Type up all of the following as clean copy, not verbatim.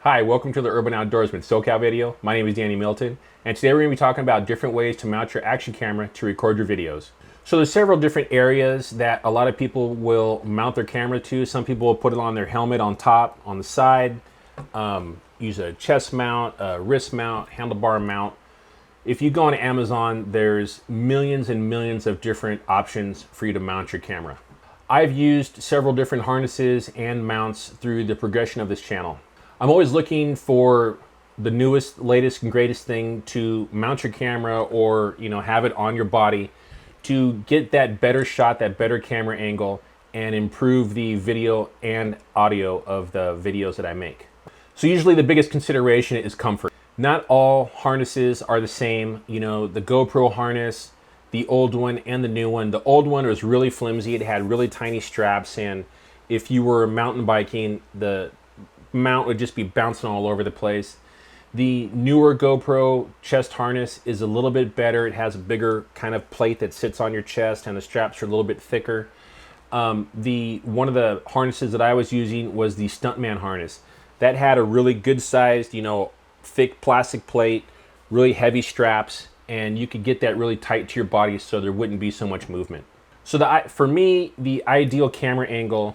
Hi, welcome to the Urban Outdoorsman SoCal video. My name is Danny Milton, and today we're going to be talking about different ways to mount your action camera to record your videos. So there's several different areas that a lot of people will mount their camera to. Some people will put it on their helmet on top, on the side, use a chest mount, a wrist mount, handlebar mount. If you go on Amazon, there's millions and millions of different options for you to mount your camera. I've used several different harnesses and mounts through the progression of this channel. I'm always looking for the newest, latest, and greatest thing to mount your camera or, have it on your body to get that better shot, that better camera angle, and improve the video and audio of the videos that I make. So usually the biggest consideration is comfort. Not all harnesses are the same. The GoPro harness, the old one and the new one. The old one was really flimsy. It had really tiny straps, and if you were mountain biking, the mount would just be bouncing all over the place. The newer GoPro chest harness is a little bit better. It has a bigger kind of plate that sits on your chest, and the straps are a little bit thicker. One of the harnesses that I was using was the Stuntman harness. That had a really good sized, thick plastic plate, really heavy straps, and you could get that really tight to your body so there wouldn't be so much movement. So for me, the ideal camera angle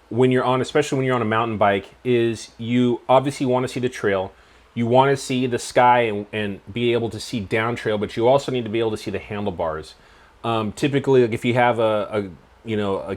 when you're on, especially when you're on a mountain bike, is you obviously want to see the trail. You want to see the sky and be able to see down trail, but you also need to be able to see the handlebars. Typically, like if you have a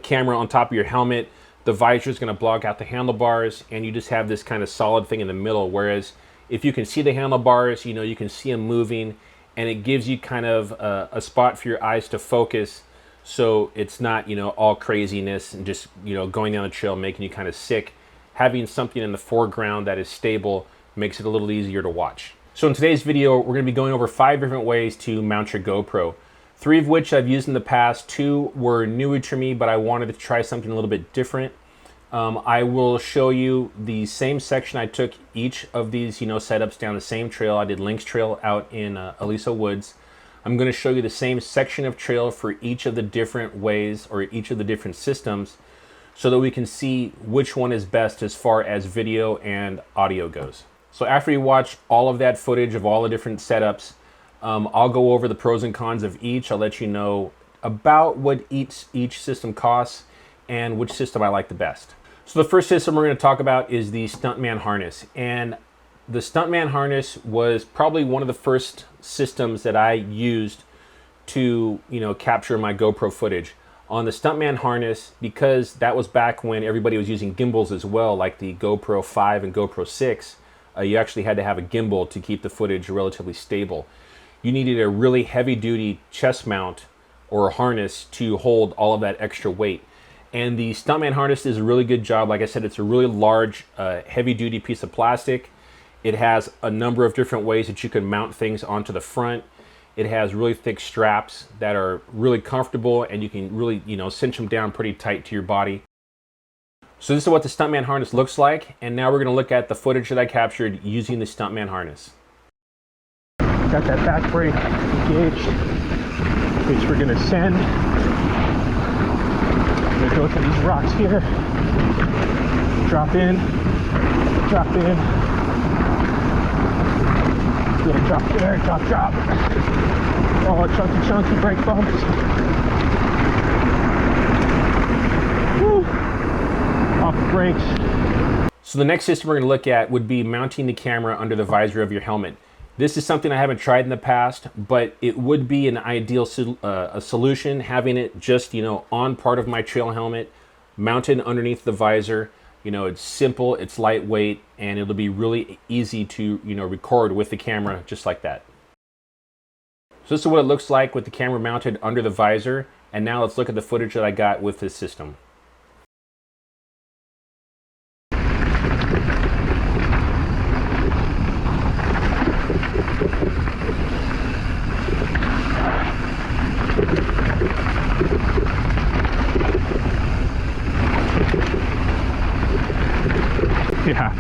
camera on top of your helmet, the visor is going to block out the handlebars, and you just have this kind of solid thing in the middle. Whereas if you can see the handlebars, you can see them moving, and it gives you kind of a spot for your eyes to focus. So it's not, all craziness and just, going down the trail making you kind of sick. Having something in the foreground that is stable makes it a little easier to watch. So in today's video, we're going to be going over 5 different ways to mount your GoPro. 3 of which I've used in the past. 2 were newer to me, but I wanted to try something a little bit different. I will show you the same section. I took each of these, setups down the same trail. I did Lynx Trail out in Aliso Woods. I'm going to show you the same section of trail for each of the different ways or each of the different systems so that we can see which one is best as far as video and audio goes. So after you watch all of that footage of all the different setups, I'll go over the pros and cons of each. I'll let you know about what each system costs and which system I like the best. So the first system we're going to talk about is the Stuntman harness. And the Stuntman harness was probably one of the first systems that I used to, capture my GoPro footage. On the Stuntman harness, because that was back when everybody was using gimbals as well, like the GoPro 5 and GoPro 6, you actually had to have a gimbal to keep the footage relatively stable. You needed a really heavy-duty chest mount or harness to hold all of that extra weight. And the Stuntman harness does a really good job. Like I said, it's a really large, heavy-duty piece of plastic. It has a number of different ways that you can mount things onto the front. It has really thick straps that are really comfortable, and you can really, cinch them down pretty tight to your body. So this is what the Stuntman harness looks like, and now we're going to look at the footage that I captured using the Stuntman harness. Got that back brake engaged, which we're going to send. I'm going to go to these rocks here. Drop in, drop in. Yeah, drop there, drop. Oh, chunky brake bumps. Woo. Off the brakes. So the next system we're going to look at would be mounting the camera under the visor of your helmet. This is something I haven't tried in the past, but it would be an ideal solution, having it just, on part of my trail helmet, mounted underneath the visor. It's simple, it's lightweight, and it'll be really easy to, record with the camera just like that. So this is what it looks like with the camera mounted under the visor. And now let's look at the footage that I got with this system. Yeah.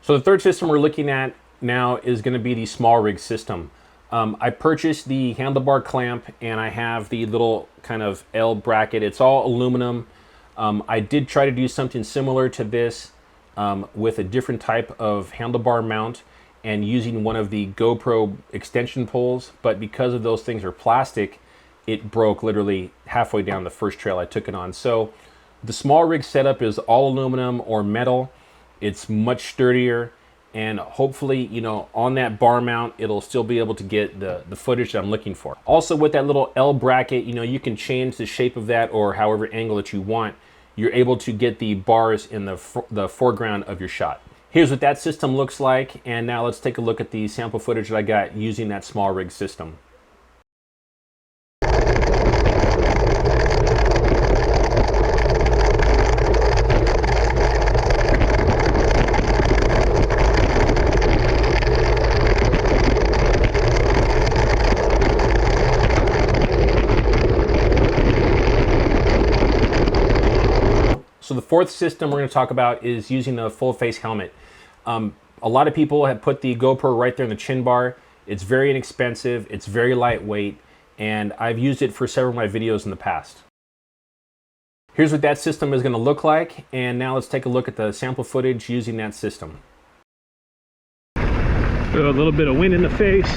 So the third system we're looking at now is going to be the small rig system. I purchased the handlebar clamp, and I have the little kind of L bracket. It's all aluminum. I did try to do something similar to this with a different type of handlebar mount and using one of the GoPro extension poles, but because of those things are plastic, it broke literally halfway down the first trail I took it on. So the small rig setup is all aluminum or metal. It's much sturdier, and hopefully, you know, on that bar mount, it'll still be able to get the footage that I'm looking for. Also with that little L bracket, you know, you can change the shape of that or however angle that you want. You're able to get the bars in the foreground of your shot. Here's what that system looks like, and now let's take a look at the sample footage that I got using that small rig system. So the fourth system we're going to talk about is using the full face helmet. A lot of people have put the GoPro right there in the chin bar. It's very inexpensive, it's very lightweight, and I've used it for several of my videos in the past. Here's what that system is going to look like, and now let's take a look at the sample footage using that system. A little bit of wind in the face.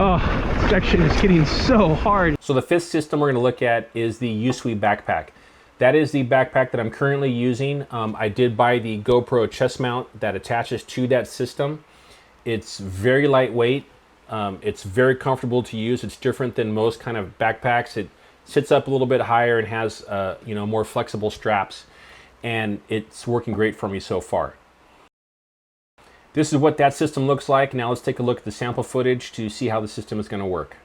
Oh, section is getting so hard. So the fifth system we're going to look at is the USWE backpack. That is the backpack that I'm currently using. I did buy the GoPro chest mount that attaches to that system. It's very lightweight. It's very comfortable to use. It's different than most kind of backpacks. It sits up a little bit higher and has you know, more flexible straps, and it's working great for me so far. This is what that system looks like. Now let's take a look at the sample footage to see how the system is going to work.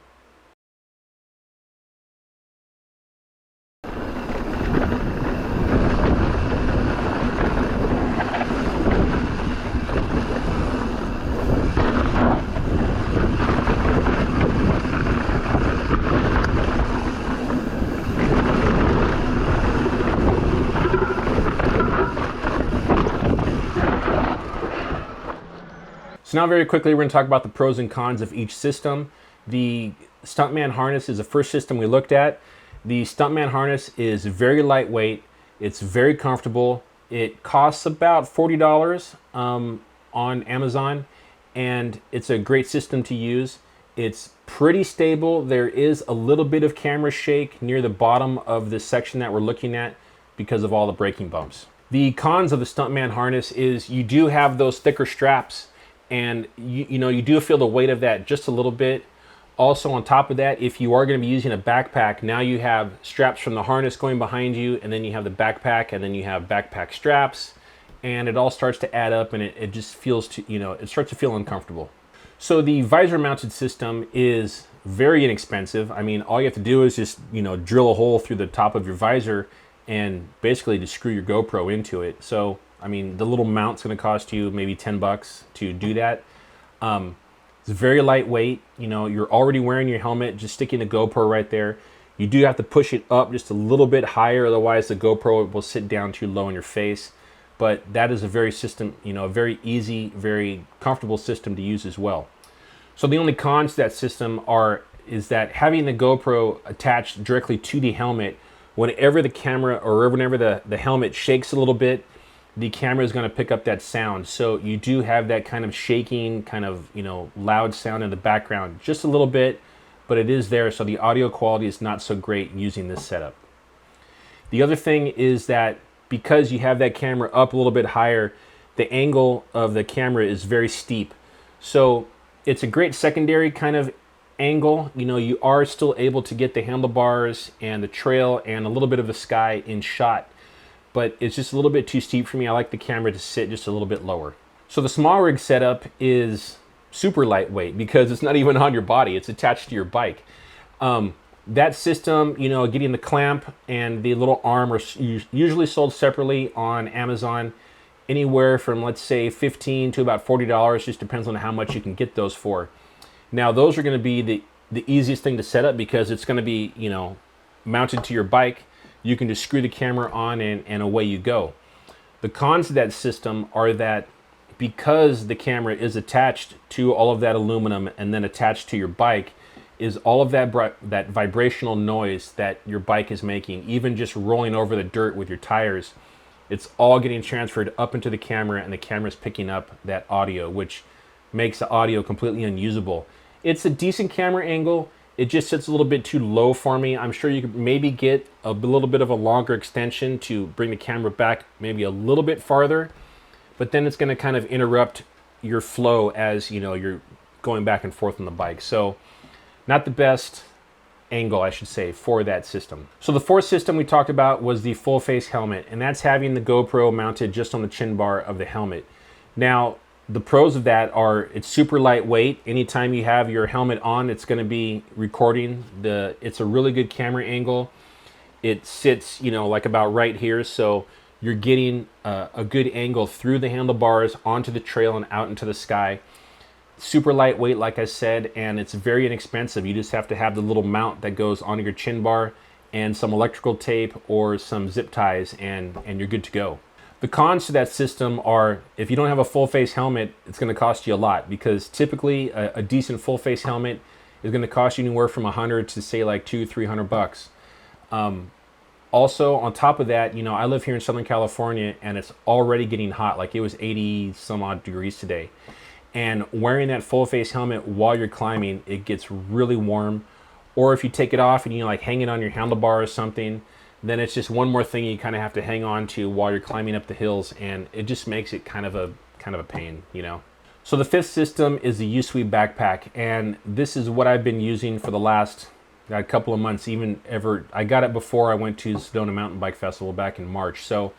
So now very quickly, we're going to talk about the pros and cons of each system. The Stuntman harness is the first system we looked at. The Stuntman harness is very lightweight. It's very comfortable. It costs about $40 on Amazon, and it's a great system to use. It's pretty stable. There is a little bit of camera shake near the bottom of this section that we're looking at because of all the braking bumps. The cons of the Stuntman harness is you do have those thicker straps, and you know, you do feel the weight of that just a little bit. Also on top of that, if you are going to be using a backpack, now you have straps from the harness going behind you, and then you have the backpack, and then you have backpack straps, and it all starts to add up, and it just feels to, you know, it starts to feel uncomfortable. So the visor mounted system is very inexpensive. I mean, all you have to do is just, you know, drill a hole through the top of your visor and basically just screw your GoPro into it. So I mean, the little mount's going to cost you maybe 10 bucks to do that. It's very lightweight. You know, you're already wearing your helmet, just sticking the GoPro right there. You do have to push it up just a little bit higher, otherwise the GoPro will sit down too low in your face. But that is a very a very easy, very comfortable system to use as well. So the only cons to that system is that having the GoPro attached directly to the helmet, whenever the camera or whenever the helmet shakes a little bit, the camera is going to pick up that sound. So you do have that kind of shaking, kind of, you know, loud sound in the background, just a little bit, but it is there. So the audio quality is not so great using this setup. The other thing is that because you have that camera up a little bit higher, the angle of the camera is very steep. So it's a great secondary kind of angle. You know, you are still able to get the handlebars and the trail and a little bit of the sky in shot, but it's just a little bit too steep for me. I like the camera to sit just a little bit lower. So the small rig setup is super lightweight because it's not even on your body, it's attached to your bike. That system, you know, getting the clamp and the little arm are usually sold separately on Amazon, anywhere from, let's say, $15 to about $40. Just depends on how much you can get those for. Now, those are going to be the easiest thing to set up because it's going to be, you know, mounted to your bike. You can just screw the camera on and away you go. The cons of that system are that because the camera is attached to all of that aluminum and then attached to your bike, is all of that vibrational noise that your bike is making, even just rolling over the dirt with your tires, it's all getting transferred up into the camera, and the camera's picking up that audio, which makes the audio completely unusable. It's a decent camera angle. It just sits a little bit too low for me. I'm sure you could maybe get a little bit of a longer extension to bring the camera back maybe a little bit farther, but then it's going to kind of interrupt your flow as, you know, you're going back and forth on the bike. So not the best angle, I should say, for that system. So the fourth system we talked about was the full face helmet, and that's having the GoPro mounted just on the chin bar of the helmet. Now, the pros of that are it's super lightweight. Anytime you have your helmet on, it's going to be recording. It's a really good camera angle. It sits, you know, like about right here, so you're getting a good angle through the handlebars onto the trail and out into the sky. Super lightweight, like I said, and it's very inexpensive. You just have to have the little mount that goes on your chin bar and some electrical tape or some zip ties, and you're good to go. The cons to that system are if you don't have a full face helmet, it's going to cost you a lot, because typically a decent full face helmet is going to cost you anywhere from $100 to say like $200-300. Also, on top of that, you know, I live here in Southern California and it's already getting hot. Like it was 80 some odd degrees today. And wearing that full face helmet while you're climbing, it gets really warm. Or if you take it off and you like hang it on your handlebar or something, then it's just one more thing you kind of have to hang on to while you're climbing up the hills, and it just makes it kind of a pain, you know. So the fifth system is the USWE backpack, and this is what I've been using for the last couple of months. I got it before I went to Sedona Mountain Bike Festival back in March. So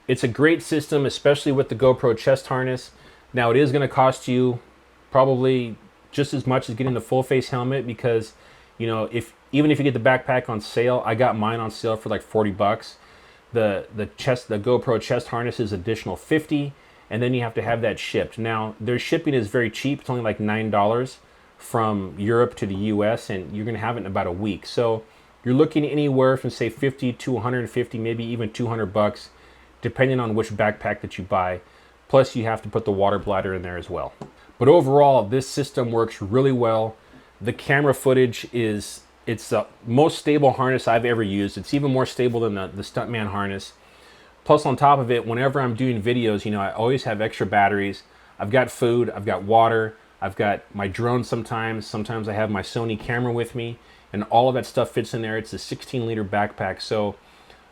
it's a great system, especially with the GoPro chest harness. Now it is going to cost you probably just as much as getting the full face helmet, because, you know, even if you get the backpack on sale, I got mine on sale for like $40. The GoPro chest harness is additional $50, and then you have to have that shipped. Now their shipping is very cheap. It's only like $9 from Europe to the US, and you're going to have it in about a week. So you're looking anywhere from say $50 to $150, maybe even $200, depending on which backpack that you buy. Plus you have to put the water bladder in there as well. But overall, this system works really well. The camera footage it's the most stable harness I've ever used. It's even more stable than the Stuntman harness. Plus on top of it, whenever I'm doing videos, you know, I always have extra batteries. I've got food, I've got water, I've got my drone sometimes. Sometimes I have my Sony camera with me, and all of that stuff fits in there. It's a 16-liter backpack. So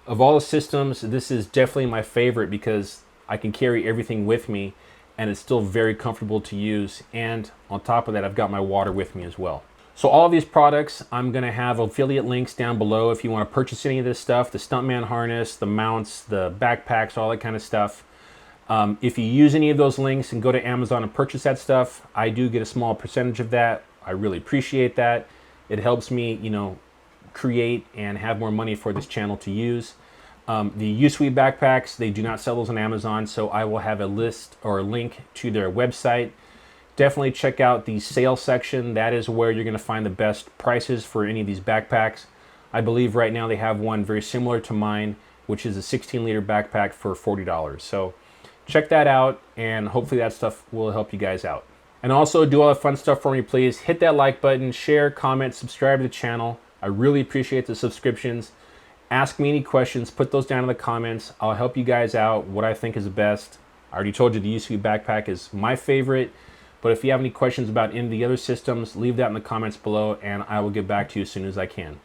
of all the systems, this is definitely my favorite because I can carry everything with me, and it's still very comfortable to use. And on top of that, I've got my water with me as well. So all of these products, I'm going to have affiliate links down below if you want to purchase any of this stuff, the Stuntman harness, the mounts, the backpacks, all that kind of stuff. If you use any of those links and go to Amazon and purchase that stuff, I do get a small percentage of that. I really appreciate that. It helps me, you know, create and have more money for this channel to use. The USWE backpacks, they do not sell those on Amazon, so I will have a list or a link to their website. Definitely check out the sales section. That is where you're going to find the best prices for any of these backpacks. I believe right now they have one very similar to mine, which is a 16-liter backpack for $40. So check that out, and hopefully that stuff will help you guys out. And also do all the fun stuff for me, please. Hit that like button, share, comment, subscribe to the channel. I really appreciate the subscriptions. Ask me any questions, put those down in the comments. I'll help you guys out what I think is the best. I already told you the USWE backpack is my favorite, but if you have any questions about any of the other systems, leave that in the comments below and I will get back to you as soon as I can.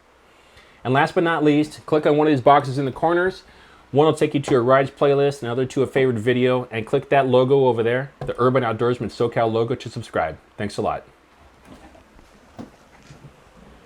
And last but not least, click on one of these boxes in the corners. One will take you to a rides playlist, another to a favorite video, and click that logo over there, the Urban Outdoorsman SoCal logo, to subscribe. Thanks a lot.